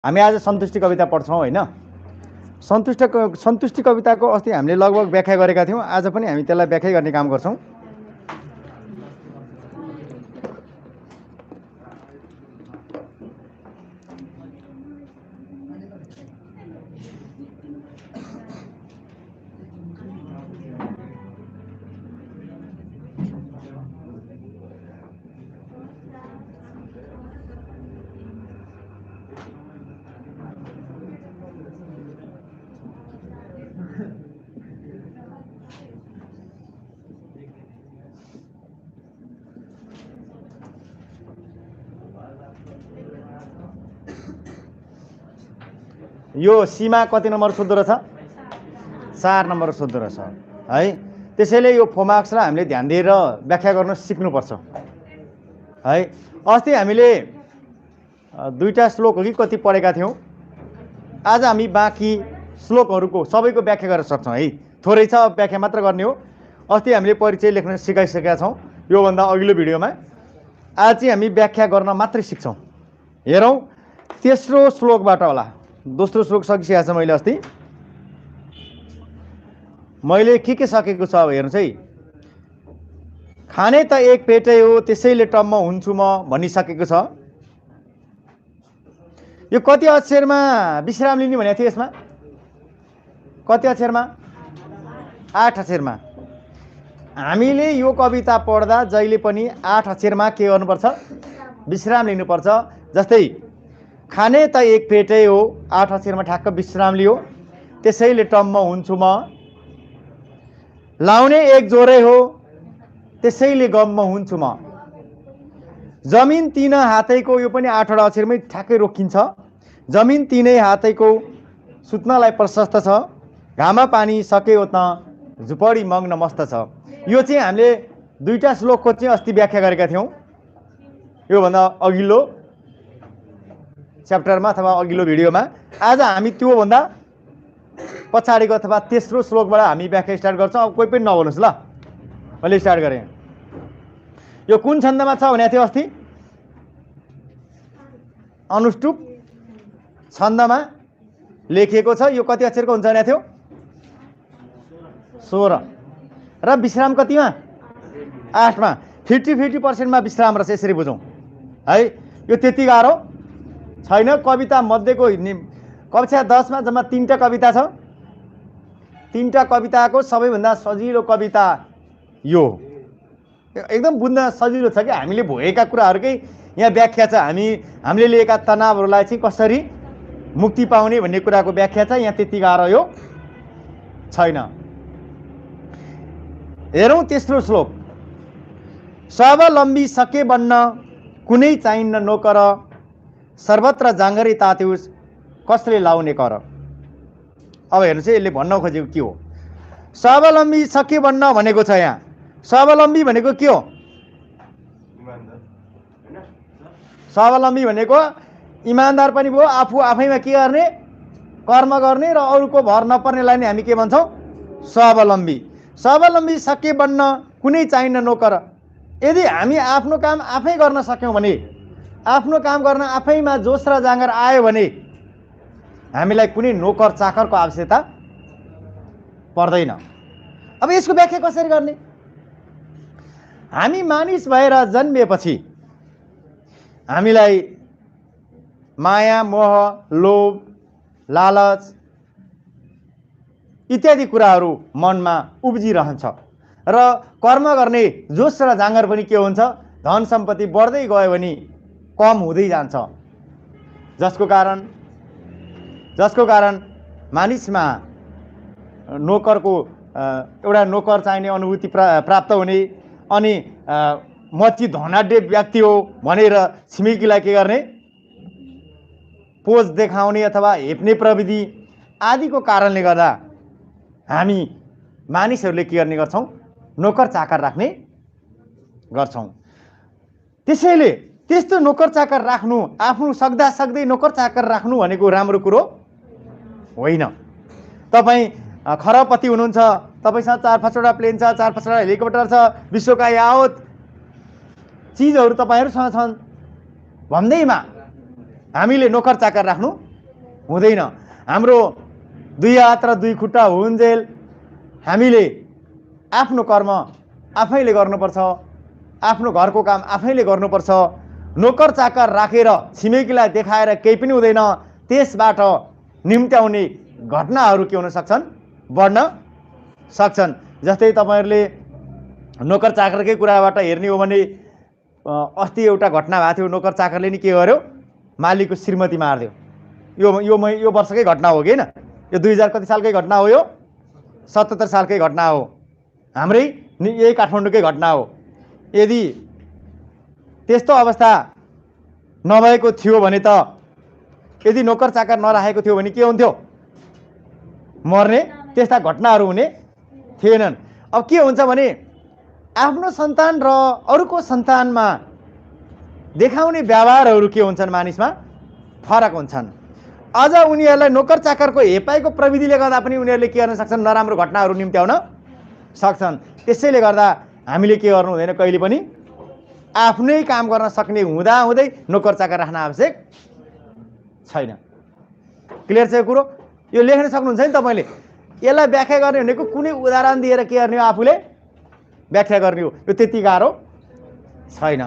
हामी आज सन्तुष्टि कविता पढ्छौँ होइन। सन्तुष्टि कविताको अस्ति हामीले लगभग व्याख्या गरेका थियौँ। आज पनि हामी त्यसलाई व्याख्या गर्ने काम गर्छौँ। यो सीमा कति नम्बर सोध्दो रहेछ? 4 नम्बर सोध्दो रहेछ है। त्यसैले यो फोमाक्सलाई हामीले ध्यान दिएर व्याख्या गर्न सिक्नुपर्छ है। अस्ति हामीले दुईटा श्लोक हो कि कति पढेका थियौँ। आज हामी बाँकी श्लोकहरूको सबैको व्याख्या गर्न सक्छौँ है। थोरै छ, व्याख्या मात्र गर्ने हो। अस्ति हामीले परिचय लेख्न सिकाइसकेका छौँ योभन्दा अघिल्लो भिडियोमा। आज चाहिँ हामी व्याख्या गर्न मात्रै सिक्छौँ। हेरौँ तेस्रो श्लोकबाट होला। दोस्रो श्लोक सकिसकेको छ मैले अस्ति। मैले के सकेको छ अब हेर्नुहोस् है। खाने त एक पेटै हो त्यसैले टम्म हुन्छु म भनिसकेको छ। यो कति अक्षरमा विश्राम लिने भनेको थियो? यसमा कति अक्षरमा? 8 अक्षरमा। हामीले यो कविता पढ्दा जहिले पनि 8 अक्षरमा के गर्नुपर्छ? विश्राम लिनुपर्छ। जस्तै खाने त एक पेटै हो, 8 अक्षरमा ठ्याक्क विश्राम लियो, त्यसैले टम्म हुन्छु म। लाउने एक जोरै हो त्यसैले गम्म हुन्छु म। जमिन 3 हातैको, यो पनि 8वटा अक्षरमै ठ्याक्कै रोकिन्छ। जमिन 3 हातैको सुत्नलाई प्रशस्त छ। घामा पानी सक्यो त झुपडी मग्न मस्त छ। यो चाहिँ हामीले दुईटा श्लोकको चाहिँ अस्ति व्याख्या गरेका थियौँ योभन्दा अघिल्लो च्याप्टरमा अथवा अघिल्लो भिडियोमा। आज हामी त्योभन्दा पछाडिको अथवा तेस्रो श्लोकबाट हामी व्याख्या स्टार्ट गर्छौँ। अब कोही पनि नबोल्नुहोस् ल, मैले स्टार्ट गरेँ। यो कुन छन्दमा छ भनेको थियो अस्ति? अनुष्टुप छन्दमा लेखिएको छ। यो कति अक्षरको हुन्छ भनेको थियो? 16। र विश्राम कतिमा? 8मा। 50% विश्राम रहेछ। यसरी बुझौँ है। यो त्यति गाह्रो छैन। कविता मध्येको कक्षा 10मा जम्मा 3टा कविता छ। 3टा कविताको सबैभन्दा सजिलो कविता यो। एकदम बुझ्न सजिलो छ कि हामीले भोगेका कुराहरूकै यहाँ व्याख्या छ। हामीले लिएका तनावहरूलाई चाहिँ कसरी मुक्ति पाउने भन्ने कुराको व्याख्या छ। यहाँ त्यति गाह्रो यो छैन। हेरौँ तेस्रो श्लोक। स्वावलम्बी सके बन्न कुनै चाहिन्न नोकर, सर्वत्र जाँगरै तात्युस् कसले लाउने कर। अब हेर्नुहोस् है, यसले भन्न खोजेको के हो? स्वावलम्बी सके बन्न भनेको छ यहाँ। स्वावलम्बी भनेको के हो? स्वावलम्बी भनेको इमान्दार पनि भयो, आफू आफैमा के गर्ने? कर्म गर्ने र अरूको भर नपर्नेलाई नै हामी के भन्छौँ? स्वावलम्बी। स्वावलम्बी सके बन्न कुनै चाहिन्न नोकर। यदि हामी आफ्नो काम आफै गर्न सक्यौँ भने, आफ्नो काम गर्न आफैमा जोस र जाँगर आयो भने हामीलाई कुनै नोकर चाकरको आवश्यकता पर्दैन। अब यसको व्याख्या कसरी गर्ने? हामी मानिस भएर जन्मिएपछि हामीलाई माया, मोह, लोभ, लालच इत्यादि कुराहरू मनमा उब्जिरहन्छ र कर्म गर्ने जोस र जाँगर पनि के हुन्छ? धन सम्पत्ति बढ्दै गयो भने कम हुँदै जान्छ। जसको कारण मानिसमा नोकरको एउटा नोकर चाहिने अनुभूति प्राप्त हुने, अनि म चाहिँ धनाढ्य व्यक्ति हो भनेर छिमेकीलाई के गर्ने? पोज देखाउने अथवा हेप्ने प्रविधि आदिको कारणले गर्दा हामी मानिसहरूले के गर्ने गर्छौँ? नोकर चाकर राख्ने गर्छौँ। त्यसैले त्यस्तो नोकर चाकर राख्नु, आफ्नो सक्दा सक्दै नोकर चाकर राख्नु भनेको राम्रो कुरो होइन। तपाईँ खरबपति हुनुहुन्छ, तपाईँसँग 4-5वटा प्लेन छ, 4-5वटा हेलिकप्टर छ, विश्वका यावत चिजहरू तपाईँहरूसँग छन् भन्दैमा हामीले नोकर चाकर राख्नु हुँदैन। हाम्रो दुई हात र दुई खुट्टा हुन्जेल हामीले आफ्नो कर्म आफैले गर्नुपर्छ, आफ्नो घरको काम आफैले गर्नुपर्छ। नोकर चाकर राखेर छिमेकीलाई देखाएर केही पनि हुँदैन, त्यसबाट निम्त्याउने घटनाहरू के हुन सक्छन्, बढ्न सक्छन्। जस्तै तपाईँहरूले नोकर चाकरकै कुराबाट हेर्ने हो भने अस्ति एउटा घटना भएको थियो। नोकर चाकरले नि के गर्यो, मालिकको श्रीमती मारिदियो। यो वर्षकै घटना हो कि होइन, यो 2000 कति सालकै घटना हो, यो 77 सालकै घटना हो, हाम्रै यही काठमाडौँकै घटना हो। यदि त्यस्तो अवस्था नभएको थियो भने त, यदि नोकर चाकर नराखेको थियो भने के हुन्थ्यो, मर्ने त्यस्ता घटनाहरू हुने थिएनन्। अब के हुन्छ भने आफ्नो सन्तान र अरूको सन्तानमा देखाउने व्यवहारहरू के हुन्छन्, मानिसमा फरक हुन्छन्। अझ उनीहरूलाई नोकर चाकरको हेपाइको प्रविधिले गर्दा पनि उनीहरूले के गर्न सक्छन्, नराम्रो घटनाहरू निम्त्याउन सक्छन्। त्यसैले गर्दा हामीले के गर्नु हुँदैन, कहिले पनि आफ्नै काम गर्न सक्ने हुँदाहुँदै नोकर चाकर राख्न आवश्यक छैन। क्लियर छ यो कुरो? यो लेख्न सक्नुहुन्छ नि तपाईँले। यसलाई व्याख्या गर्ने भनेको कुनै उदाहरण दिएर के गर्ने हो, आफूले व्याख्या गर्ने हो, यो त्यति गाह्रो छैन।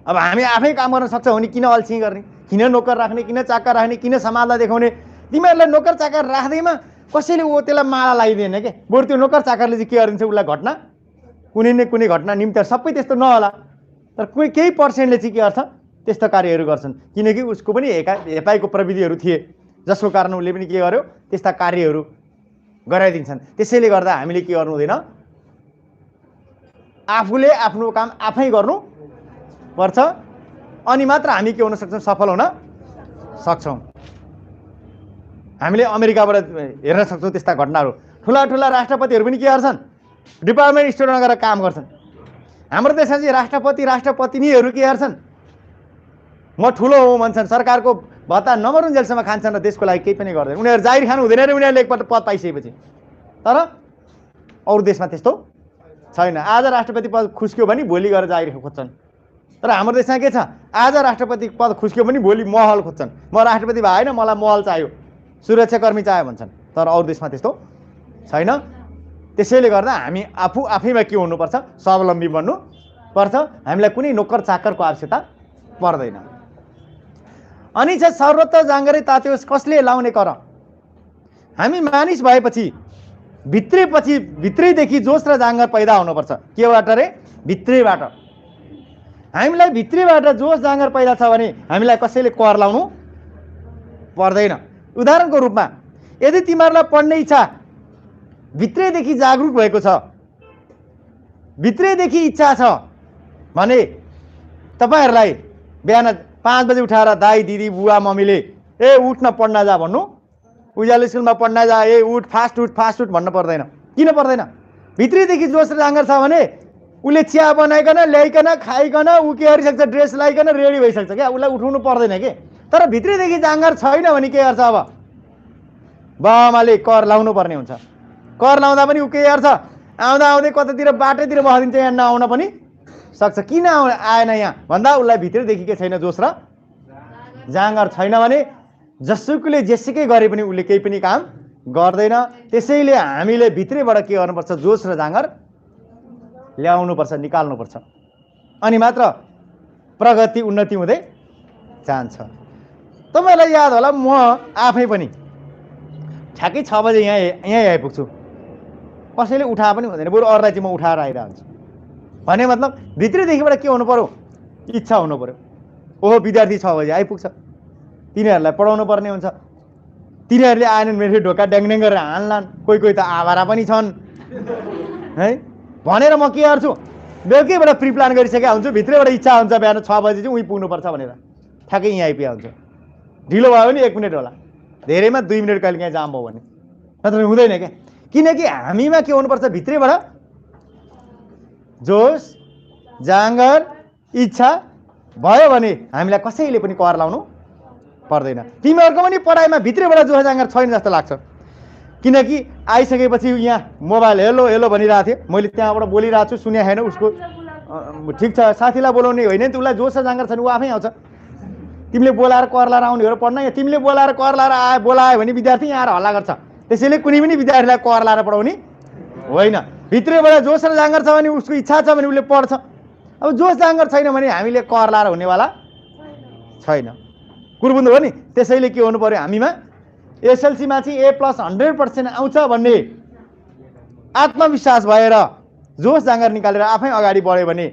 अब हामी आफै काम गर्न सक्छौँ भने किन अल्छी गर्ने, किन नोकर राख्ने, किन चाकर राख्ने, किन समाजलाई देखाउने। तिमीहरूलाई नोकर चाकर राख्दैमा कसैले त्यसलाई माला लगाइदिएन के, बरु त्यो नोकर चाकरले चाहिँ के गरिदिन्छ, उसलाई घटना कुनै न कुनै घटना निम्ति, सबै त्यस्तो नहोला तर केही पर्सेन्टले चाहिँ के गर्छ, त्यस्तो कार्यहरू गर्छन्। किनकि उसको पनि हेपाइको प्रविधिहरू थिए, जसको कारण उसले पनि के गर्यो, त्यस्ता कार्यहरू गराइदिन्छन्। त्यसैले गर्दा हामीले के गर्नु हुँदैन, आफूले आफ्नो काम आफै गर्नु पर्छ, अनि मात्र हामी के हुन सक्छौँ, सफल हुन सक्छौँ। हामीले अमेरिकाबाट हेर्न सक्छौँ त्यस्ता घटनाहरू। ठुला ठुला राष्ट्रपतिहरू पनि के गर्छन्, डिपार्टमेन्ट स्टोरमा गएर काम गर्छन्। हाम्रो देशमा चाहिँ राष्ट्रपतिनीहरू के गर्छन्, म ठुलो हो भन्छन्, सरकारको भत्ता नमरुन्जेलसम्म खान्छन् र देशको लागि केही पनि गर्दैन। उनीहरू जाहिर खानु हुँदैन रे, उनीहरूले एकपल्ट पद पाइसकेपछि। तर अरू देशमा त्यस्तो छैन। आज राष्ट्रपति पद खुस्क्यो भने भोलि गएर जाहिर खोज्छन्। तर हाम्रो देशमा के छ, आज राष्ट्रपति पद खुस्क्यो भने भोलि महल खोज्छन्। म राष्ट्रपति भएन, मलाई महल चाहियो, सुरक्षाकर्मी चाहियो भन्छन्। तर अरू देशमा त्यस्तो छैन। त्यसैले गर्दा हामी आफैमा के हुनुपर्छ, स्वावलम्बी बन्नु पर्छ। हामीलाई कुनै नोकर चाकरको आवश्यकता पर्दैन। अनि चाहिँ सर्वत्र जाँगरै तात्योस् कसले लाउने कर। हामी मानिस भएपछि भित्रैदेखि जोस र जाँगर पैदा हुनुपर्छ। केबाट रे? भित्रैबाट। हामीलाई भित्रैबाट जोस जाँगर पैदा छ भने हामीलाई कसैले कर लाउनु पर्दैन। उदाहरणको रूपमा यदि तिमीहरूलाई पढ्ने इच्छा भित्रैदेखि जागरुक भएको छ, भित्रैदेखि इच्छा छ भने तपाईँहरूलाई बिहान 5 बजे उठाएर दाई दिदी बुवा मम्मीले ए उठ न पढ्न जा भन्नु, उज्यालो स्कुलमा पढ्न जा, ए उठ फास्ट उठ भन्नु पर्दैन। किन पर्दैन? भित्रैदेखि जोस र जाँगर छ भने उसले चिया बनाइकन ल्याइकन खाइकन ऊ के गरिसक्छ, ड्रेस लगाइकन रेडी भइसक्छ क्या, उसलाई उठाउनु पर्दैन के। तर भित्रैदेखि जाँगर छैन भने के गर्छ, अब बाबाले कर लाउनु पर्ने हुन्छ। कर लाउँदा पनि ऊ के गर्छ, आउँदै कतातिर बाटैतिर बसिदिन्छ, यहाँ नआउन पनि सक्छ। किन आएन यहाँ भन्दा उसलाई भित्रैदेखि के छैन, जोस र जाँगर छैन भने जसुकैले जेसुकै गरे पनि उसले केही पनि काम गर्दैन। त्यसैले हामीले भित्रैबाट के गर्नुपर्छ, जोस र जाँगर ल्याउनुपर्छ, निकाल्नुपर्छ, अनि मात्र प्रगति उन्नति हुँदै जान्छ। तपाईँलाई याद होला, म आफै पनि ठ्याक्कै 6 बजे यहाँ आइपुग्छु, कसैले उठा पनि हुँदैन, बरु अरूलाई चाहिँ म उठाएर आइरहेको हुन्छु। भने मतलब भित्रैदेखिबाट के हुनु पर्यो, इच्छा हुनु पर्यो। ओहो विद्यार्थी 6 बजे आइपुग्छ, तिनीहरूलाई पढाउनु पर्ने हुन्छ। तिनीहरूले आएनन् मेरो ढोका ड्याङ गरेर हान्लान्, कोही त आवारा पनि छन् है भनेर म के गर्छु, बेलुकैबाट प्रिप्लान गरिसकेका हुन्छु। भित्रैबाट इच्छा हुन्छ बिहान 6 बजे चाहिँ उहीँ पुग्नुपर्छ भनेर, ठ्याक्कै यहाँ आइपुगेको हुन्छ। ढिलो भयो भने 1 मिनट होला, धेरैमा 2 मिनट कहिले काहीँ जाम भयो भने, नत्र हुँदैन क्या। किनकि हामीमा के हुनुपर्छ, भित्रैबाट जोस जाँगर इच्छा भयो भने हामीलाई कसैले पनि कर लाउनु पर्दैन। तिमीहरूको पनि पढाइमा भित्रैबाट जोस जाँगर छैन जस्तो लाग्छ। किनकि आइसकेपछि यहाँ मोबाइल हेलो हेलो भनिरहेको थिएँ, मैले त्यहाँबाट बोलिरहेको छु, सुने छैन उसको, ठिक छ साथीलाई बोलाउने होइन नि त, उसलाई जोस जाँगर छ नि ऊ आफै आउँछ। तिमीले बोलाएर कर लाएर आउनेहरू पढ्न, या तिमीले बोलाएर कर लाएर बोलायो भने विद्यार्थी यहाँ आएर हल्ला गर्छ। त्यसैले कुनै पनि विद्यार्थीलाई कर लाएर पढाउने होइन। भित्रैबाट जोस र जाँगर छ भने, उसको इच्छा छ भने उसले पढ्छ। अब जोस जाँगर छैन भने हामीले कर लाएर हुनेवाला छैन। कुरो बुझ्नु हो नि। त्यसैले के हुनु पर्यो, हामीमा एसएलसीमा चाहिँ A+100% आउँछ भन्ने आत्मविश्वास भएर जोस जाँगर निकालेर आफै अगाडि बढ्यो भने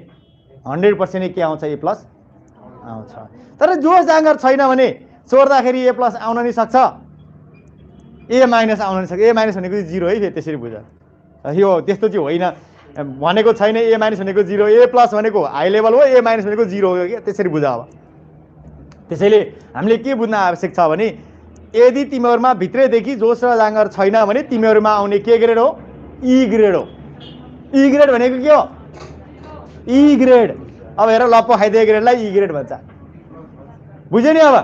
100% के आउँछ, A+ आउँछ। तर जोस जाँगर छैन भने सोर्दाखेरि A+ आउन नि सक्छ, A- आउन नि सक्छ। A- भनेको चाहिँ 0 है, फेरि त्यसरी बुझ। यो त्यस्तो चाहिँ होइन भनेको छैन। A- भनेको 0, A+ भनेको हाई लेभल हो, A- भनेको 0 हो क्या, त्यसरी बुझ। अब त्यसैले हामीले के बुझ्न आवश्यक छ भने यदि तिमीहरूमा भित्रैदेखि जोस र जाँगर छैन भने तिमीहरूमा आउने के ग्रेड हो, E ग्रेड हो। E ग्रेड भनेको के हो, E ग्रेड। अब हेर लप्पो खाइदिए ग्रेडलाई E ग्रेड भन्छ, बुझ्यो नि। अब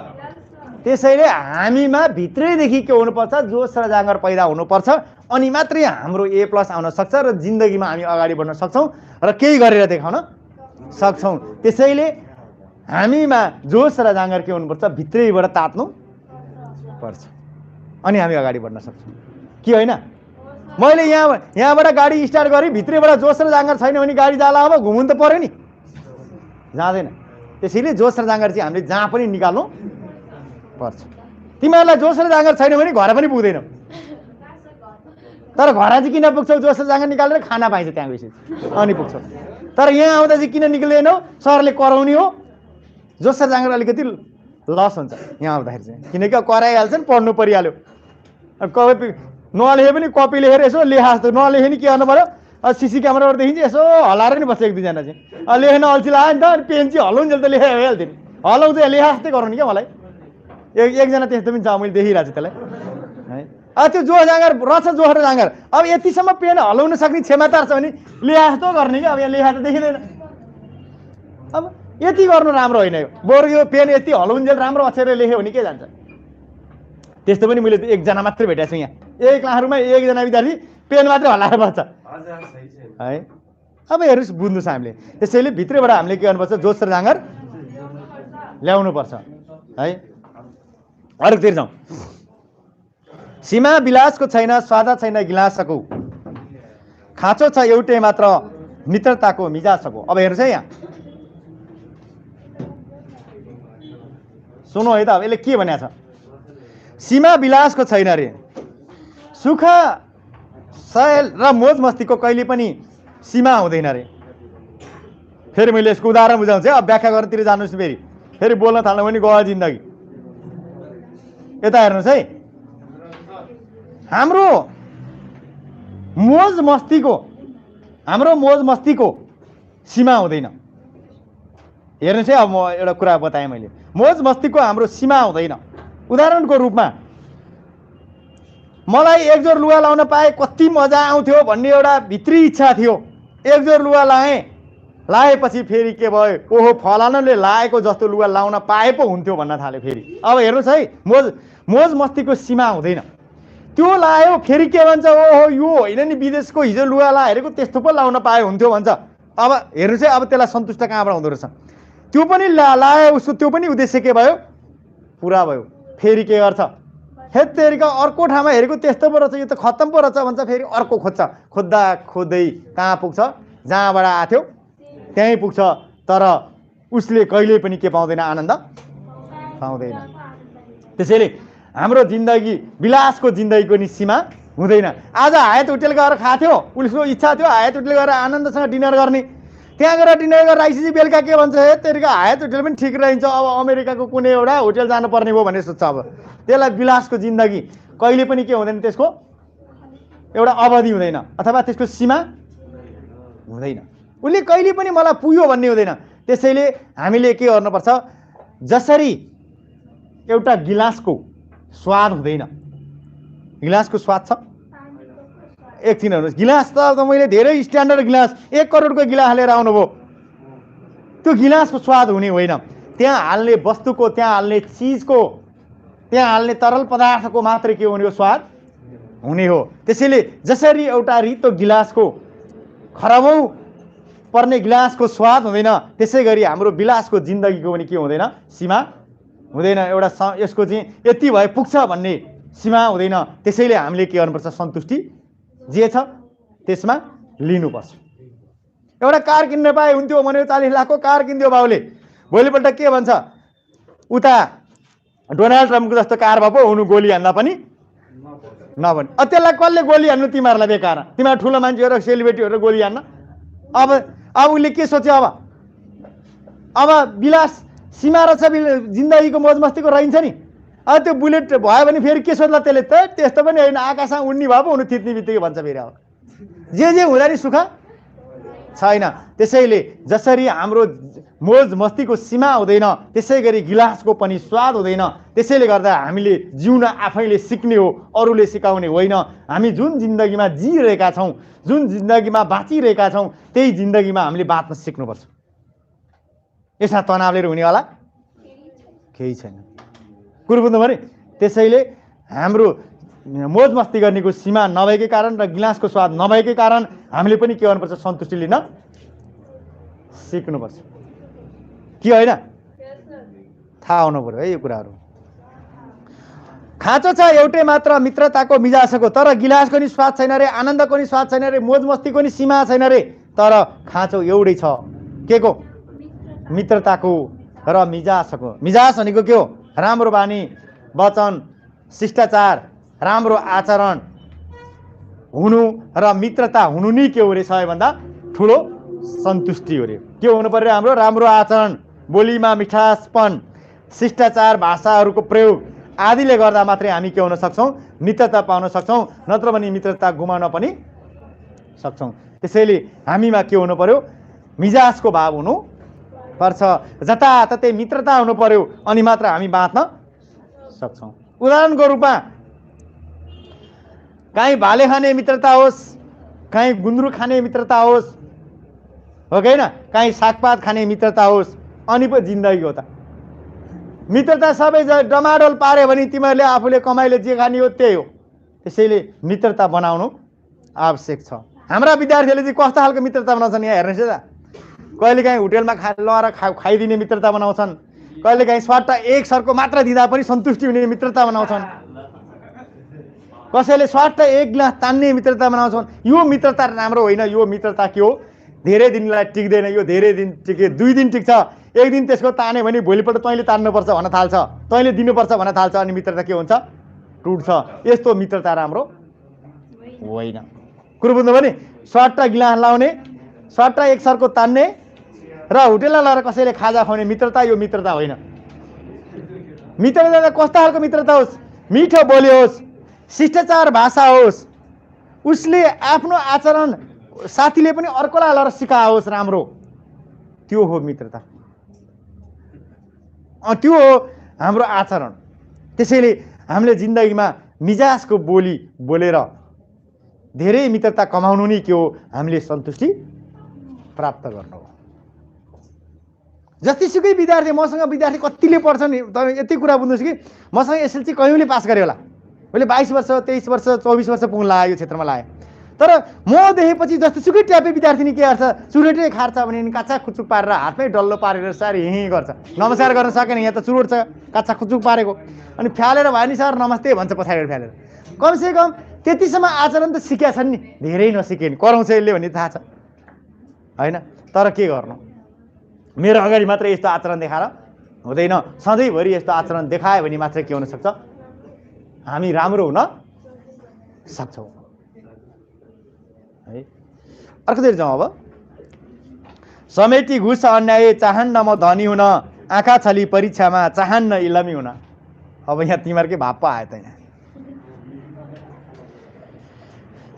त्यसैले हामीमा भित्रैदेखि के हुनुपर्छ, जोस र जाँगर पैदा हुनुपर्छ, अनि मात्रै हाम्रो A+ आउन सक्छ र जिन्दगीमा हामी अगाडि बढ्न सक्छौँ र केही गरेर देखाउन सक्छौँ। त्यसैले हामीमा जोस र जाँगर के हुनुपर्छ, भित्रैबाट तात्नु पर्छ, अनि हामी अगाडि बढ्न सक्छौँ, के होइन। मैले यहाँबाट गाडी स्टार्ट गरेँ, भित्रैबाट जोस र जाँगर छैन भने गाडी जाला, अब घुम्नु त पर्यो नि, जाँदैन। त्यसैले जोस र जाँगर चाहिँ हामीले जहाँ पनि निकाल्नु पर्छ। तिमीहरूलाई जोस र जाँगर छैन भने घर पनि पुग्दैनौ, तर घर चाहिँ किन पुग्छौ, जोस र जाँगर निकालेर खाना पाइन्छ त्यहाँ गएपछि अनि पुग्छौ। तर यहाँ आउँदा चाहिँ किन निक्लिँदैनौ, सरले कराउने हो, जोस र जाँगर अलिकति लस हुन्छ यहाँ आउँदाखेरि चाहिँ, किनकि कराइहाल्छन्, पढ्नु परिहाल्यो। कपी नलेखे पनि कपी लेखेर यसो लेखा जस्तो, नलेखे नि के गर्नु पऱ्यो, सिसी क्यामेराबाट देखिन्छ यसो हल्लाएर नि बस्छ एक दुईजना चाहिँ, लेख्न अल्छी लाग्यो नि त, अनि पेन चाहिँ हलाउन्जेल त लेखा भइहाल्थ्यो नि, हलाउँछ लेखा जस्तै गराउने क्या मलाई। एकजना त्यस्तो पनि छ, मैले देखिरहेको छु त्यसलाई है। त्यो जोस जाँगर रहेछ, जोस र जाँगर। अब यतिसम्म पेन हलाउन सक्ने क्षमता छ भने लेखा जस्तो गर्ने क्या, अब यहाँ लेखा त देखिँदैन। अब यति गर्नु राम्रो होइन, यो बरु यो पेन यति हलाउन्जेल राम्रो अक्षरले लेख्यो भने के जान्छ। त्यस्तो पनि मैले एकजना मात्रै भेटेको छु यहाँ, एक क्लासरुममा एकजना विद्यार्थी पेन मात्रै हल्लाएर बस्छ है। अब हेर्नुहोस्, बुझ्नुहोस् हामीले। त्यसैले भित्रैबाट हामीले के गर्नुपर्छ, जोस र जाँगर ल्याउनुपर्छ है। अरूतिर जाउँ। सीमा विलासको छैन, स्वादा छैन गिलासको, खाँचो छ एउटै मात्र मित्रताको मिजासको। अब हेर्नुहोस् है, यहाँ सुनो है त, अब यसले के भनेको छ, सीमा विलासको छैन रे, सुख शैल र मोज मस्तीको कहिले पनि सीमा हुँदैन रे। फेरि मैले यसको उदाहरण बुझाउँछु है, अब व्याख्या गर्नतिर जानुहोस् फेरि, फेरि बोल्न थाल्नु भने गयो जिन्दगी। यता हेर्नुहोस् है, हाम्रो मोज मस्तीको सीमा हुँदैन। हेर्नुहोस् है, अब म एउटा कुरा बताएँ मैले, मोज मस्तीको हाम्रो सीमा हुँदैन। उदाहरणको रूपमा मलाई एक जोर लुगा लाउन पाए कति मजा आउँथ्यो भन्ने एउटा भित्री इच्छा थियो। एक जोर लुगा लाएपछि फेरि के भयो, ओहो फलानाले लाएको जस्तो लुगा लाउन पाए पो हुन्थ्यो भन्न थाल्यो फेरि। अब हेर्नुहोस् है, मोज मस्तीको सीमा हुँदैन। त्यो लायो फेरि के भन्छ, ओहो यो होइन नि विदेशको हिजो लुगा लाएको त्यस्तो पो लाउन पाए हुन्थ्यो भन्छ। अब हेर्नुहोस् है, अब त्यसलाई सन्तुष्ट कहाँबाट हुँदो रहेछ, त्यो पनि लायो उसको, त्यो पनि उद्देश्य के भयो, पुरा भयो। फेरि के गर्छ, हेत्तेरिका अर्को ठाउँमा हेरेको त्यस्तो पो रहेछ, यो त खत्तम पो रहेछ भन्छ, फेरि अर्को खोज्छ, खोज्दा खोज्दै कहाँ पुग्छ, जहाँबाट आएको थियो त्यहीँ पुग्छ। तर उसले कहिल्यै पनि के पाउँदैन, आनन्द पाउँदैन। त्यसैले हाम्रो जिन्दगी विलासको जिन्दगीको नि सीमा हुँदैन। आज हायत होटेल गएर खाथ्यो, उसको इच्छा थियो हायत होटेल गएर आनन्दसँग डिनर गर्ने, त्यहाँ गएर डिनर गरेर आइसकेपछि बेलुका के भन्छ, हे तेरिका हायत होटेल पनि ठिक रहन्छ, अब अमेरिकाको कुनै एउटा होटेल जानुपर्ने भयो भने सोध्छ। अब त्यसलाई विलासको जिन्दगी कहिले पनि के हुँदैन, त्यसको एउटा अवधि हुँदैन अथवा त्यसको सीमा हुँदैन। उसले कहिले पनि मलाई पुग्यो भन्ने हुँदैन। त्यसैले हामीले के गर्नुपर्छ, जसरी एउटा गिलासको स्वाद हुँदैन, गिलासको स्वाद छ, एकछिन हेर्नुहोस्, गिलास त मैले धेरै स्ट्यान्डर्ड गिलास 1 करोडको गिलास लिएर आउनुभयो, त्यो गिलासको स्वाद हुने होइन। त्यहाँ हाल्ने वस्तुको, त्यहाँ हाल्ने चिजको, त्यहाँ हाल्ने तरल पदार्थको मात्रै के हुने हो, स्वाद हुने हो। त्यसैले जसरी एउटा रितो गिलासको खराबौँ पर्ने गिलासको स्वाद हुँदैन, त्यसै गरी हाम्रो विलासको जिन्दगीको पनि के हुँदैन, सीमा हुँदैन, यसको चाहिँ यति भए पुग्छ भन्ने सीमा हुँदैन। त्यसैले हामीले के गर्नुपर्छ, सन्तुष्टि जे छ त्यसमा लिनुपर्छ। एउटा कार किन्न पाए हुन्थ्यो भने 40 लाखको कार किन्थ्यो बाउले, भोलिपल्ट के भन्छ, उता डोनाल्ड ट्रम्पको जस्तो कार भए पो हुनु गोली हान्दा पनि नभने। त्यसलाई कसले गोली हान्नु, तिमीहरूलाई बेकार, तिमीहरू ठुलो मान्छेहरू सेलिब्रेटीहरू गोली हान्न। अब उसले के सोच्यो, अब विलास सीमा रहेछ, जिन्दगीको मोज मस्तीको रहन्छ नि। अब त्यो बुलेट भयो भने फेरि के सोध्ला त्यसले, त त्यस्तो पनि होइन, आकाशमा उड्ने भए पो हुनु, थिच्ने बित्तिकै भन्छ फेरि। अब जे हुँदा नि सुख छैन। त्यसैले जसरी हाम्रो मोज मस्तीको सीमा हुँदैन, त्यसै गरी गिलासको पनि स्वाद हुँदैन। त्यसैले गर्दा हामीले जिउन आफैले सिक्ने हो, अरूले सिकाउने होइन। हामी जुन जिन्दगीमा जिइरहेका छौँ, जुन जिन्दगीमा बाँचिरहेका छौँ, त्यही जिन्दगीमा हामीले बाँच्न सिक्नुपर्छ। यसमा तनाव लिएर हुनेवाला केही छैन। कुरो बुझ्नु भने त्यसैले हाम्रो मोज मस्ती गर्नेको सीमा नभएकै कारण र गिलासको स्वाद नभएकै कारण हामीले पनि के गर्नुपर्छ, सन्तुष्टि लिन सिक्नुपर्छ कि होइन? थाहा हुनु पर्यो है यो कुराहरू। खाँचो छ एउटै मात्र मित्रताको मिजासको, तर गिलासको नि स्वाद छैन रे, आनन्दको नि स्वाद छैन रे, मोज मस्तीको नि सीमा छैन रे, तर खाँचो एउटै छ, के को? मित्रताको र मिजासको। मिजास भनेको के हो? राम्रो बानी, वचन, शिष्टाचार, राम्रो आचरण हुनु र मित्रता हुनु नै के हो रे? सबैभन्दा ठुलो सन्तुष्टि हो रे। के हुनु पर्यो? हाम्रो राम्रो आचरण, बोलीमा मिठासपन, शिष्टाचार, भाषाहरूको प्रयोग आदिले गर्दा मात्रै हामी के हुन सक्छौँ? मित्रता पाउन सक्छौँ, नत्र भने मित्रता गुमाउन पनि सक्छौँ। त्यसैले हामीमा के हुनु पर्यो? मिजासको भाव हुनु पर्छ, जताततै मित्रता हुनु पर्यो, अनि मात्र हामी बाँच्न सक्छौँ। उदाहरणको रूपमा कहीँ भाले खाने मित्रता होस्, कहीँ गुन्द्रुक खाने मित्रता होस्, हो कि होइन, कहीँ सागपात खाने मित्रता होस्, अनि पो जिन्दगी हो त। मित्रता सबै डमाडोल पार्यो भने तिमीहरूले आफूले कमाइले जे खाने हो त्यही हो। त्यसैले मित्रता बनाउनु आवश्यक छ। हाम्रा विद्यार्थीहरूले चाहिँ कस्तो खालको मित्रता बनाउँछन् यहाँ हेर्नुहोस् त। कहिलेकाहीँ होटेलमा लगाएर खाइदिने मित्रता बनाउँछन्, कहिलेकाहीँ स्वाटा एक सरको मात्र दिँदा पनि सन्तुष्टि हुने मित्रता बनाउँछन्, कसैले स्वाटा एक गिलास तान्ने मित्रता बनाउँछन्। यो मित्रता राम्रो होइन। यो मित्रता के हो? धेरै दिनलाई टिक्दैन। यो धेरै दिन टिके, 2 दिन टिक्छ, 1 दिन त्यसको तान्यो भने भोलिपल्ट तैँले तान्नुपर्छ भन्न थाल्छ, तैँले दिनुपर्छ भन्न थाल्छ, अनि मित्रता के हुन्छ? टुट्छ। यस्तो मित्रता राम्रो होइन। कुरो बुझ्नु भने स्वाटा गिलास लाउने, स्वाटा एक सरको तान्ने र होटेलमा लगाएर कसैले खाजा खुवाउने मित्रता, यो मित्रता होइन। मित्रता कस्तो खालको मित्रता होस्? मिठो बोली होस्, शिष्टाचार भाषा होस्, उसले आफ्नो आचरण साथीले पनि अर्कोलाई लगाएर सिकाओस् राम्रो, त्यो हो मित्रता। त्यो हो हाम्रो आचरण। त्यसैले हामीले जिन्दगीमा मिजासको बोली बोलेर धेरै मित्रता कमाउनु नै के हो? हामीले सन्तुष्टि प्राप्त गर्नु हो। जतिसुकै विद्यार्थी, मसँग विद्यार्थी कतिले पढ्छन्, तपाईँ यति कुरा बुझ्नुहोस् कि मसँग एसएलसी कयौँले पास गरे होला, मैले 22 वर्ष 23 वर्ष 24 वर्ष पुग्न लाग्यो, यो क्षेत्रमा लाग्यो। तर म देखेपछि जतिसुकै ट्यापे विद्यार्थी के गर्छ? चुरोटै खार्छ भने काचा खुचुक पारेर हातमै डल्लो पारेर सारी हिँ गर्छ, नमस्कार गर्न सकेन, यहाँ त चुरोट छ काचा खुचुक पारेको, अनि फ्यालेर भयो नि सर नमस्ते भन्छ पछाडि फ्यालेर। कमसेकम त्यतिसम्म आचरण त सिकेका छन् नि, धेरै नसिके नि, कराउँछ यसले भन्ने थाहा छ होइन। तर के गर्नु, मेरो अगाडि मात्रै यस्तो आचरण देखाएर हुँदैन, सधैँभरि यस्तो आचरण देखायो भने मात्रै के हुनसक्छ? हामी राम्रो हुन सक्छौँ है। अर्कोतिर जाउँ अब। समेटी घुस अन्याय चाहन्न म धनी हुन, आँखा छली परीक्षामा चाहन्न इलमी हुन। अब यहाँ तिमीहरूकै भाव पो आयो त। यहाँ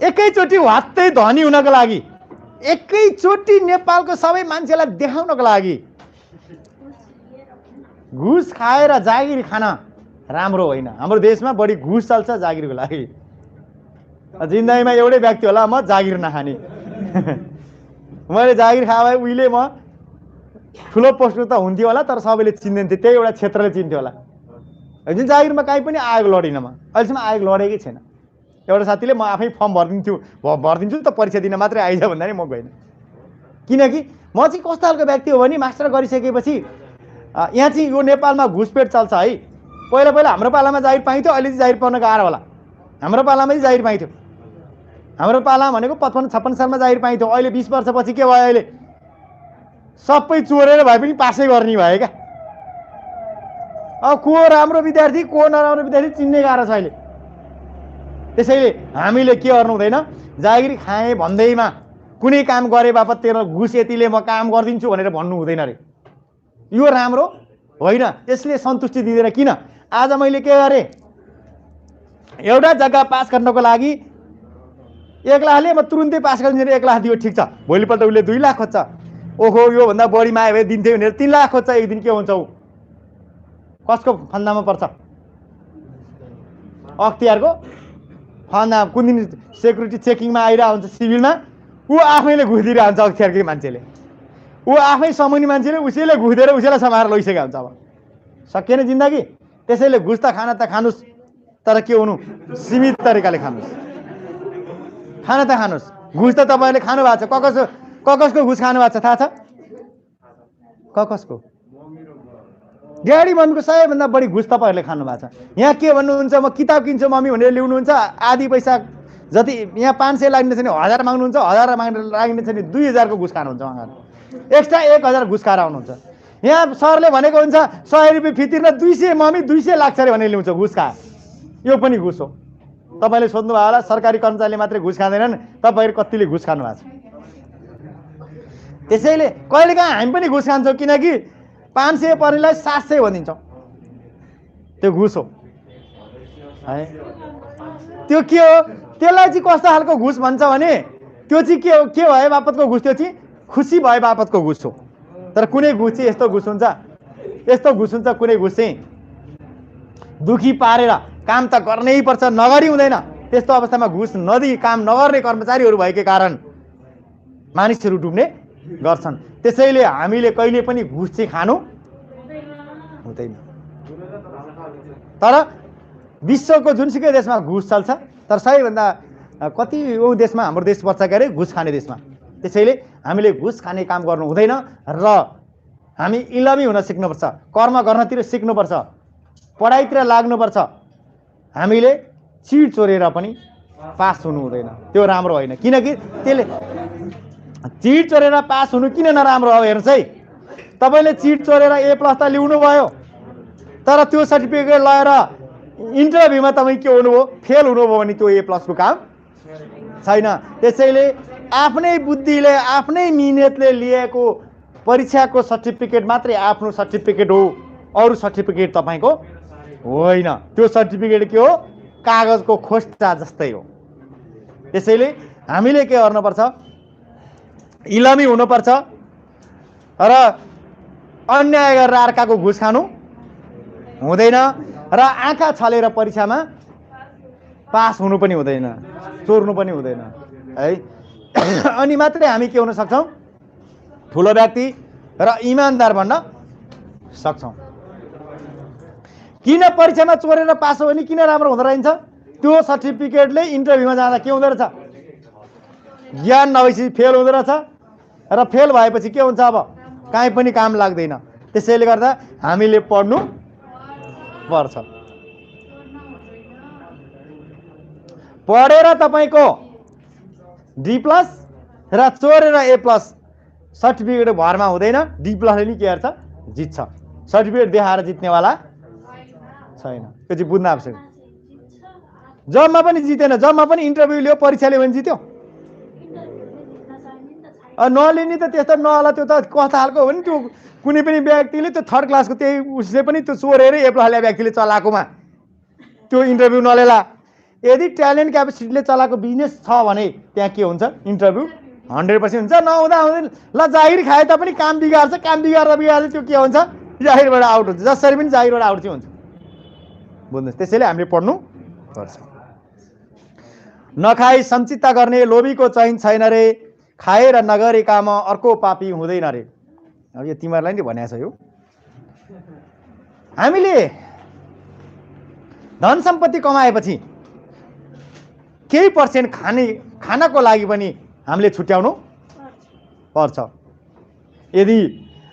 एकैचोटि वात्तै धनी हुनको लागि, एकैचोटि नेपालको सबै मान्छेलाई देखाउनको लागि घुस खाएर जागिर खान राम्रो होइन। हाम्रो देशमा बढी घुस चल्छ जागिरको लागि। जिन्दगीमा एउटै व्यक्ति होला, म जागिर नखाने। मैले जागिर खाए भए उहिले म ठुलो पोस्टमा त हुन्थ्यो होला, तर सबैले चिन्दैन्थ्यो, त्यही एउटा क्षेत्रले चिन्थ्यो होला। जुन जागिरमा कहीँ पनि आयोग लडिनँ म, अहिलेसम्म आयोग लडेकै छैन। एउटा साथीले म आफै फर्म भरिदिन्छु त परीक्षा दिन मात्रै आइज भन्दा नि म गइनँ। किनकि म चाहिँ कस्तो खालको व्यक्ति हो भने मास्टर गरिसकेपछि यहाँ चाहिँ यो नेपालमा घुसपेट चल्छ है। पहिला पहिला हाम्रो पालामा जागिर पाइन्थ्यो, अहिले चाहिँ जागिर पाउन गाह्रो होला। हाम्रो पालामा चाहिँ जागिर पाइन्थ्यो। हाम्रो पाला भनेको 55-56 सालमा जागिर पाइन्थ्यो। अहिले 20 वर्षपछि के भयो? अहिले सबै चोरेर भए पनि पासै गर्ने भयो क्या। अब को राम्रो विद्यार्थी को नराम्रो विद्यार्थी चिन्ने गाह्रो छ अहिले। त्यसैले हामीले के गर्नु हुँदैन, जागिर खाएँ भन्दैमा कुनै काम गरे बापत तेरो घुस यतिले म काम गरिदिन्छु भनेर भन्नु हुँदैन रे। यो राम्रो होइन। यसले सन्तुष्टि दिँदैन। किन? आज मैले के गरेँ, एउटा जग्गा पास गर्नको लागि 1 लाखले म तुरुन्तै पास गरिदिन्छु, 1 लाख दियो, ठिक छ। भोलिपल्ट उसले 2 लाख खोज्छ, ओहो योभन्दा बढी माया भए दिन्थ्यो भनेर 3 लाख खोज्छ। एक दिन के हुन्छ? ऊ कसको फन्दामा पर्छ? अख्तियारको फन्दा। कुन दिन सेक्युरिटी चेकिङमा आइरहेको हुन्छ सिभिलमा, ऊ आफैले घुस दिइरहेको हुन्छ। अख्तियारकै मान्छेले, ऊ आफै समूहनी मान्छेले उसैले घुस दिएर उसैलाई समाएर लैसकेको हुन्छ। अब सकिएन जिन्दगी। त्यसैले घुस त खानुस्, तर के हुनु, सीमित तरिकाले खानुस्। खाना त खानुस्। घुस त तपाईँले खानु भएको छ। ककसको घुस खानु भएको छ थाहा छ? ककसको? ड्याडी मम्मीको सबैभन्दा बढी घुस तपाईँहरूले खानु भएको छ। यहाँ के भन्नुहुन्छ, म किताब किन्छु मम्मी भनेर ल्याउनुहुन्छ, आधी पैसा जति यहाँ 500 लाग्ने छ नि 1000 माग्नुहुन्छ, 1000 लाग्ने छ नि 2000 को घुस खानुहुन्छ। उहाँहरू एक्स्ट्रा 1000 घुस खाएर आउनुहुन्छ। यहाँ सरले भनेको हुन्छ 100 रुपियाँ फी तिर्न 200 मम्मी 200 लाग्छ अरे भनेर ल्याउँछ घुस खा। यो पनि घुस हो। तपाईँले सोध्नु भयो होला सरकारी कर्मचारीले मात्रै घुस खाँदैनन्, तपाईँहरू कतिले घुस खानु भएको छ। त्यसैले कहिलेकाहीँ हामी पनि घुस खान्छौँ, किनकि 500 पर्नेलाई 700 भनिदिन्छौँ। त्यो घुस हो है। त्यो के हो? त्यसलाई चाहिँ कस्तो खालको घुस भन्छ भने त्यो चाहिँ के भए बापतको घुस? त्यो चाहिँ खुसी भए बापतको घुस हो। तर कुनै घुस चाहिँ यस्तो घुस हुन्छ, कुनै घुस चाहिँ दुखी पारेर काम त गर्नै पर्छ, नगरी हुँदैन। त्यस्तो अवस्थामा घुस नदिई काम नगर्ने कर्मचारीहरू भएकै कारण मानिसहरू डुब्ने गर्छन्। त्यसैले हामीले कहिले पनि घुस चाहिँ खानु हुँदैन। तर विश्वको जुनसुकै देशमा घुस चल्छ, तर सबैभन्दा कति देशमा हाम्रो देश पर्छ के अरे घुस खाने देशमा। त्यसैले हामीले घुस खाने काम गर्नु हुँदैन र हामी इलमी हुन सिक्नुपर्छ, कर्म गर्नतिर सिक्नुपर्छ, पढाइतिर लाग्नुपर्छ। हामीले चिड चोरेर पनि पास हुनु हुँदैन, त्यो राम्रो होइन। किनकि त्यसले चिट चोरेर पास हुनु किन नराम्रो हो? हेर्नुहोस् है, तपाईँले चिट चोरेर A+ त ल्याउनु भयो, तर त्यो सर्टिफिकेट लगाएर इन्टरभ्यूमा तपाईँ के हुनुभयो? फेल हुनुभयो भने त्यो A+ को काम छैन। त्यसैले आफ्नै बुद्धिले आफ्नै मिहिनेतले लिएको परीक्षाको सर्टिफिकेट मात्रै आफ्नो सर्टिफिकेट हो, अरू सर्टिफिकेट तपाईँको होइन। त्यो सर्टिफिकेट के हो? कागजको खोस्टा जस्तै हो। त्यसैले हामीले के गर्नुपर्छ? इलमी हुनुपर्छ र अन्याय गरेर अर्काको घुस खानु हुँदैन र आँखा छलेर परीक्षामा पास हुनु पनि हुँदैन, चोर्नु पनि हुँदैन है। अनि मात्रै हामी के हुन सक्छौँ? ठुलो व्यक्ति र इमानदार बन्न सक्छौँ। किन परीक्षामा चोरेर पास हो भने किन राम्रो हुँदो रहेछ? त्यो सर्टिफिकेटले इन्टरभ्यूमा जाँदा के हुँदो रहेछ? ज्ञान नभएपछि फेल हुँदो रहेछ र फेल भएपछि के हुन्छ? अब काहीँ पनि काम लाग्दैन। त्यसैले गर्दा हामीले पढ्नु पर्छ। पढेर तपाईँको D+ र चोरेर A+ सर्टिफिकेट भरमा हुँदैन। D+ नि के गर्छ? जित्छ। सर्टिफिकेट देखाएर जित्नेवाला छैन। त्यो चाहिँ बुझ्न आवश्यक। जबमा पनि जितेन, जबमा पनि इन्टरभ्यू लियो, परीक्षा लियो भने जित्यो। नलिने त त्यस्तो नहोला। त्यो त कस्तो खालको हो भने त्यो कुनै पनि व्यक्तिले त्यो 3rd क्लासको त्यही उसले पनि त्यो चोरेर A+ ल्याए व्यक्तिले चलाएकोमा त्यो इन्टरभ्यू नलेला। यदि ट्यालेन्ट क्यापेसिटीले चलाएको बिजनेस छ भने त्यहाँ के हुन्छ? इन्टरभ्यू 100% हुन्छ। नहुँदा हुँदैन ल जागिर खाए तापनि काम बिगार्छ, काम बिगार्दा त्यो के हुन्छ? जागिरबाट आउट हुन्छ। जसरी पनि जागिरबाट आउट चाहिँ हुन्छ। बुझ्नुहोस्। त्यसैले हामीले पढ्नु पर्छ। नखाई सञ्चितता गर्ने लोभीको चैन छैन रे, खाएर नगरेकामा अर्को पापी हुँदैन रे। अब यो तिमीहरूलाई नि भनेको छ। यो हामीले धन सम्पत्ति कमाएपछि केही पर्सेन्ट खानको लागि पनि हामीले छुट्याउनु पर्छ। यदि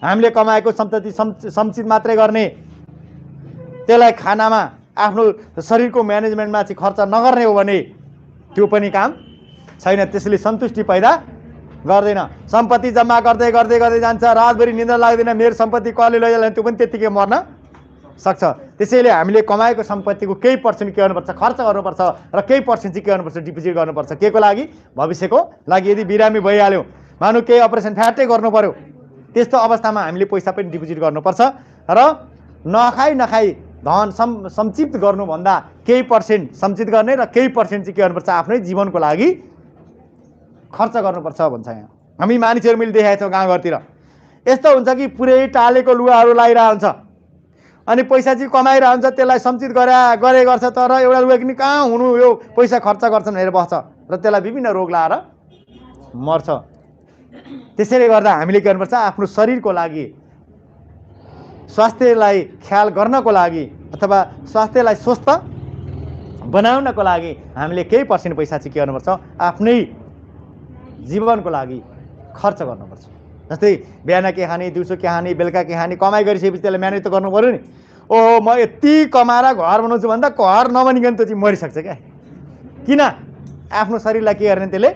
हामीले कमाएको सम्पत्ति सञ्चित मात्रै गर्ने, त्यसलाई खानामा आफ्नो शरीरको म्यानेजमेन्टमा चाहिँ खर्च नगर्ने हो भने त्यो पनि काम छैन। त्यसले सन्तुष्टि पैदा गर्दैन। सम्पत्ति जम्मा गर्दै गर्दै गर्दै जान्छ, रातभरि निद्रा लाग्दैन, मेरो सम्पत्ति कसले लैजान्छ, त्यो पनि त्यत्तिकै मर्न सक्छ। त्यसैले हामीले कमाएको सम्पत्तिको केही पर्सेन्ट के गर्नुपर्छ, खर्च गर्नुपर्छ र केही पर्सेन्ट चाहिँ के गर्नुपर्छ, डिपोजिट गर्नुपर्छ। के को लागि? भविष्यको लागि। यदि बिरामी भइहाल्यो, मानौँ केही अपरेसन फ्याटै गर्नु पर्यो, त्यस्तो अवस्थामा हामीले पैसा पनि डिपोजिट गर्नुपर्छ र नखाई धन सञ्चित गर्नुभन्दा केही पर्सेन्ट सञ्चित गर्ने र केही पर्सेन्ट चाहिँ के गर्नुपर्छ, आफ्नै जीवनको लागि खर्च गर्नुपर्छ भन्छ। यहाँ हामी मानिसहरू मैले देखाएको छौँ गाउँघरतिर यस्तो हुन्छ कि पुरै टालेको लुगाहरू लगाइरहेको हुन्छ अनि पैसा चाहिँ कमाइरहेको हुन्छ, त्यसलाई सञ्चित गरे गर्छ, तर एउटा लुगा किन कहाँ हुनु, यो पैसा खर्च गर्छन् भनेर बस्छ र त्यसलाई विभिन्न रोग लाएर मर्छ। त्यसैले गर्दा हामीले के गर्नुपर्छ, आफ्नो शरीरको लागि, स्वास्थ्यलाई ख्याल गर्नको लागि अथवा स्वास्थ्यलाई स्वस्थ बनाउनको लागि हामीले केही पर्सेन्ट पैसा चाहिँ के गर्नुपर्छ, आफ्नै जीवनको लागि खर्च गर्नुपर्छ। जस्तै बिहान के खाने, दिउँसो के खाने, बेलुका के खाने, कमाइ गरिसकेपछि त्यसलाई म्यानेज त गर्नु पऱ्यो नि। ओहो, म यति कमाएर घर बनाउँछु भन्दा घर नबनिकन त चाहिँ मरिसक्छ क्या। किन? आफ्नो शरीरलाई के गर्ने, त्यसले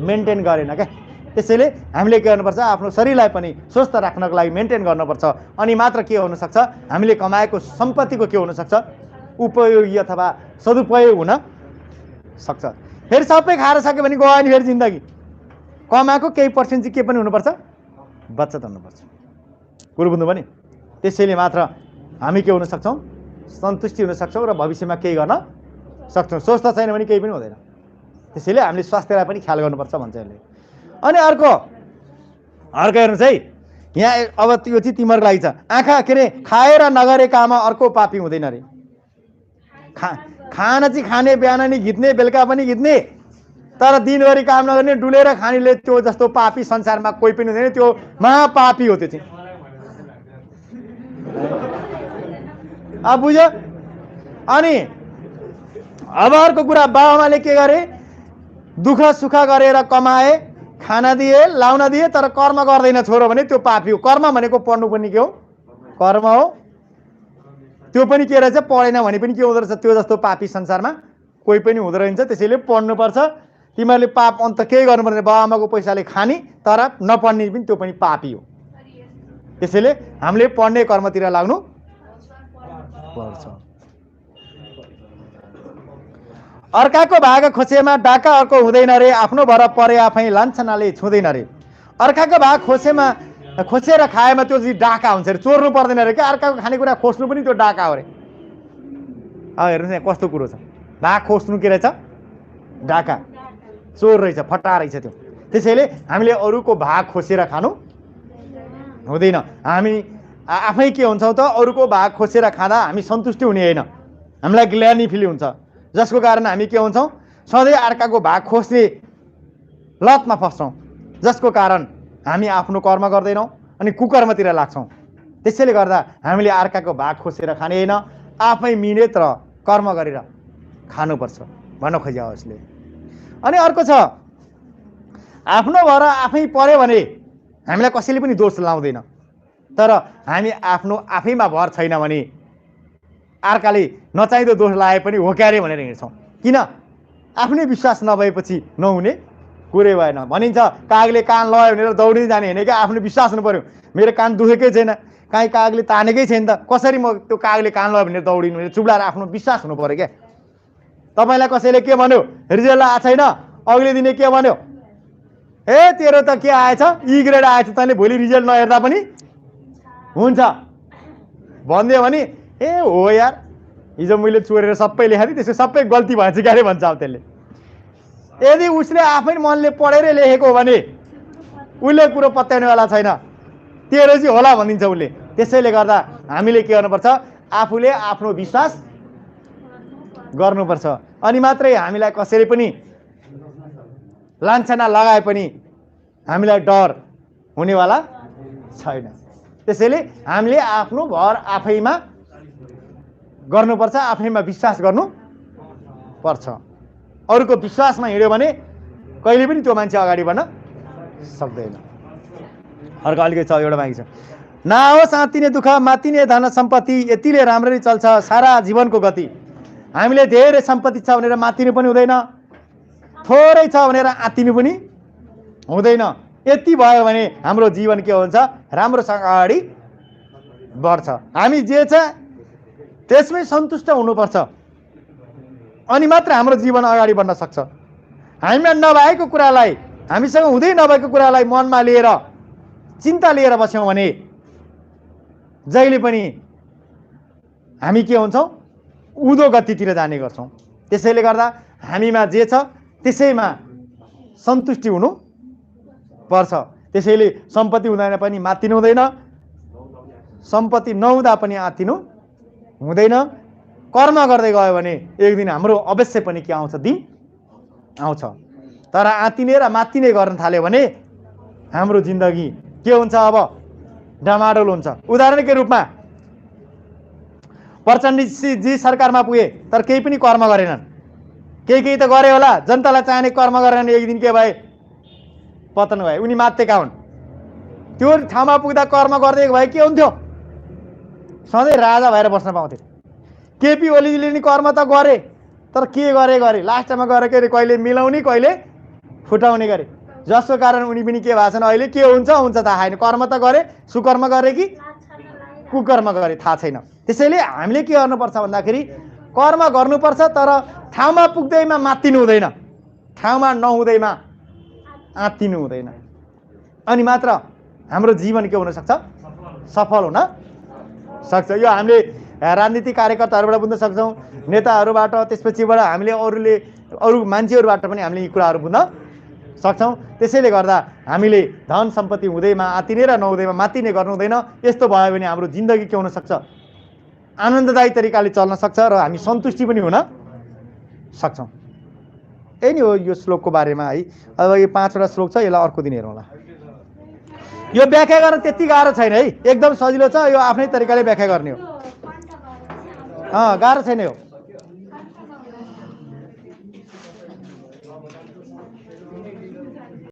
मेन्टेन गरेन क्या। त्यसैले हामीले के गर्नुपर्छ, आफ्नो शरीरलाई पनि स्वस्थ राख्नको लागि मेन्टेन गर्नुपर्छ। अनि मात्र के हुनसक्छ, हामीले कमाएको सम्पत्तिको के हुनसक्छ, उपयोगी अथवा सदुपयोग हुन सक्छ। फेरि सबै खाएर सक्यो भने गयो नि फेरि जिन्दगी। कमाएको केही पर्सेन्ट चाहिँ के पनि हुनुपर्छ, बचत हुनुपर्छ। कुरो बुझ्नु पनि। त्यसैले मात्र हामी के हुन सक्छौँ, सन्तुष्टि हुन सक्छौँ र भविष्यमा केही गर्न सक्छौँ। स्वस्थ छैन भने केही पनि हुँदैन। त्यसैले हामीले स्वास्थ्यलाई पनि ख्याल गर्नुपर्छ भन्छ यसले। अनि अर्को हेर्नुहोस् है, यहाँ अब त्यो चाहिँ तिमीहरूको लागि छ। आँखा के अरे खाएर नगरे काममा अर्को पापी हुँदैन अरे। खाना चाहिँ खाने, बिहान नि घिच्ने, बेलुका पनि घिच्ने, तर दिनभरि काम नगर्ने, डुलेर खानेले त्यो जस्तो पापी संसारमा कोही पनि हुँदैन। त्यो महापापी हो त्यो चाहिँ। अब बुझ्यो? अनि अब अर्को कुरा, बाबुआमाले के गरे, दुःख सुख गरेर कमाए, खाना दिए, लाउन दिए, तर कर्म गर्दैन छोरो भने त्यो पापी हो। कर्म भनेको पढ्नु पनि के हो, कर्म हो। त्यो पनि के रहेछ, पढेन भने पनि के हुँदो रहेछ, त्यो जस्तो पापी संसारमा कोही पनि हुँदो रहेछ। त्यसैले पढ्नुपर्छ। तिमीहरूले पाप अन्त केही गर्नु पर्दैन, बाबुआमाको पैसाले खाने तर नपढ्ने पनि त्यो पनि पापी हो। त्यसैले हामीले पढ्ने कर्मतिर लाग्नु पर्छ। अर्काको भाग खोसेमा डाका अर्को हुँदैन रे, आफ्नो भर परे आफै लान्छनाले छुँदैन रे। अर्काको भाग खोसेर खाएमा त्यो चाहिँ डाका हुन्छ अरे, चोर्नु पर्दैन अरे क्या। अर्काको खानेकुरा खोस्नु पनि त्यो डाका हो अरे। अब हेर्नुहोस् यहाँ कस्तो कुरो छ, भाग खोस्नु के रहेछ, डाका, चोर रहेछ, फटा रहेछ त्यो। त्यसैले हामीले अरूको भाग खोसेर खानु हुँदैन। हामी आफै के हुन्छौँ त, अरूको भाग खोसेर खाँदा हामी सन्तुष्टि हुने होइन, हामीलाई ग्ल्यानी फिल हुन्छ, जसको कारण हामी के हुन्छौँ, सधैँ अर्काको भाग खोज्ने लतमा फस्छौँ, जसको कारण हामी आफ्नो कर्म गर्दैनौँ अनि कुकर्मतिर लाग्छौँ। त्यसैले गर्दा हामीले अर्काको भाग खोसेर खाने होइन, आफै मिहिनेत र कर्म गरेर खानुपर्छ भन्न खोज्यो उसले। अनि अर्को छ, आफ्नो भएर आफै पर्यो भने हामीलाई कसैले पनि दोष लाउँदैन, तर हामी आफ्नो आफैमा भर छैन भने अर्काले नचाहिँदो दोष लाए पनि हो क्यारे भनेर हिँड्छौँ। किन? आफ्नै विश्वास नभएपछि नहुने कुरै भएन। भनिन्छ कागले कान लगायो भनेर दौडिँदै जाने होइन क्या, आफ्नो विश्वास हुनु पर्यो। मेरो कान दुखेकै छैन, काहीँ कागले तानेकै छैन त कसरी म त्यो कागले कान लगायो भनेर दौडिनु, चुप्लाएर आफ्नो विश्वास हुनु पर्यो क्या। तपाईँलाई कसैले के भन्यो, रिजल्ट आएको छैन, अघिल्लो दिने के भन्यो, ए तेरो त के आएछ, ई ग्रेड आएछ, तैँले भोलि रिजल्ट नहेर्दा पनि हुन्छ भनिदियो भने ए हो यार, हिजो मैले चोरेर सबै लेखाएको थिएँ, त्यसको सबै गल्ती भएछ क्यारे भन्छ। अब त्यसले यदि उसले आफै मनले पढेरै लेखेको हो भने उसले कुरो पत्याउनेवाला छैन, तेरो चाहिँ होला भनिदिन्छ उसले। त्यसैले गर्दा हामीले के गर्नुपर्छ, आफूले आफ्नो विश्वास गर्नुपर्छ। अनि मात्रै हामीलाई कसैले पनि लान्छना लगाए पनि हामीलाई डर हुनेवाला छैन। त्यसैले हामीले आफ्नो भर आफैमा गर्नुपर्छ, आफैमा विश्वास गर्नुपर्छ। अरूको विश्वासमा हिँड्यो भने कहिले पनि त्यो मान्छे अगाडि बढ्न सक्दैन। अर्को अलिकति छ, एउटा बाँकी छ। नआओस् आँतिने दुःख मातिने धन सम्पत्ति, यतिले राम्ररी चल्छ सारा जीवनको गति। हामीले धेरै सम्पत्ति छ भनेर मातिनु पनि हुँदैन, थोरै छ भनेर आतिनु पनि हुँदैन। यति भयो भने हाम्रो जीवन के हुन्छ, राम्रोसँग अगाडि बढ्छ। हामी जे छ त्यसमै सन्तुष्ट हुनुपर्छ, अनि मात्र हाम्रो जीवन अगाडि बढ्न सक्छ। हामीमा नभएको कुरालाई, हामीसँग हुँदै नभएको कुरालाई मनमा लिएर चिन्ता लिएर बस्यौँ भने जहिले पनि हामी के हुन्छौँ, उँधो गतितिर जाने गर्छौँ। त्यसैले गर्दा हामीमा जे छ त्यसैमा सन्तुष्टि हुनु पर्छ। त्यसैले सम्पत्ति हुँदैन पनि मातिनु हुँदैन, सम्पत्ति नहुँदा पनि आतिनु हुँदैन। कर्म गर्दै गयो भने एक दिन हाम्रो अवश्य पनि के आउँछ, दिन आउँछ। तर आतिने र मातिने गर्न थाल्यो भने हाम्रो जिन्दगी के हुन्छ, अब डामाडोल हुन्छ। उदाहरणकै रूपमा प्रचण्डजी सरकारमा पुगे तर केही पनि कर्म गरेनन्। केही त गरे होला, जनतालाई चाहिने कर्म गरेनन्। एक दिन के भए, पतन भए। उनी मातेका हुन्। त्यो ठाउँमा पुग्दा कर्म गर्दै भए के हुन्थ्यो, सधैँ राजा भएर बस्न पाउँथे। केपी ओलीजीले नि कर्म त गरे, तर के गरे लास्टमा गएर के अरे कहिले मिलाउने कहिले फुटाउने गरे, जसको कारण उनी पनि के भएको छन्, अहिले के हुन्छ थाहा छैन। कर्म त गरे, सुकर्म गरे कि कुकर्म गरे थाहा छैन। त्यसैले हामीले के गर्नुपर्छ भन्दाखेरि कर्म गर्नुपर्छ, तर ठाउँमा पुग्दैमा मात्तिनु हुँदैन, ठाउँमा नहुँदैमा आत्तिनु हुँदैन। अनि मात्र हाम्रो जीवन के हुनसक्छ, सफल हुन सक्छ। यो हामीले राजनीतिक कार्यकर्ताहरूबाट बुझ्न सक्छौँ, नेताहरूबाट, त्यसपछिबाट हामीले अरू मान्छेहरूबाट पनि हामीले यी कुराहरू बुझ्न सक्छौँ। त्यसैले गर्दा हामीले धन सम्पत्ति हुँदैमा आतिने र नहुँदैमा मातिने गर्नु हुँदैन। यस्तो भयो भने हाम्रो जिन्दगी के हुनसक्छ, आनन्ददायी तरिकाले चल्न सक्छ र हामी सन्तुष्टि पनि हुन सक्छौँ। यही नै हो यो श्लोकको बारेमा है। अब यो 5वटा श्लोक छ, यसलाई अर्को दिन हेरौँला। यो व्याख्या गर्न त्यति गाह्रो छैन है, एकदम सजिलो छ। यो आफ्नै तरिकाले व्याख्या गर्ने हो, गाह्रो छैन यो।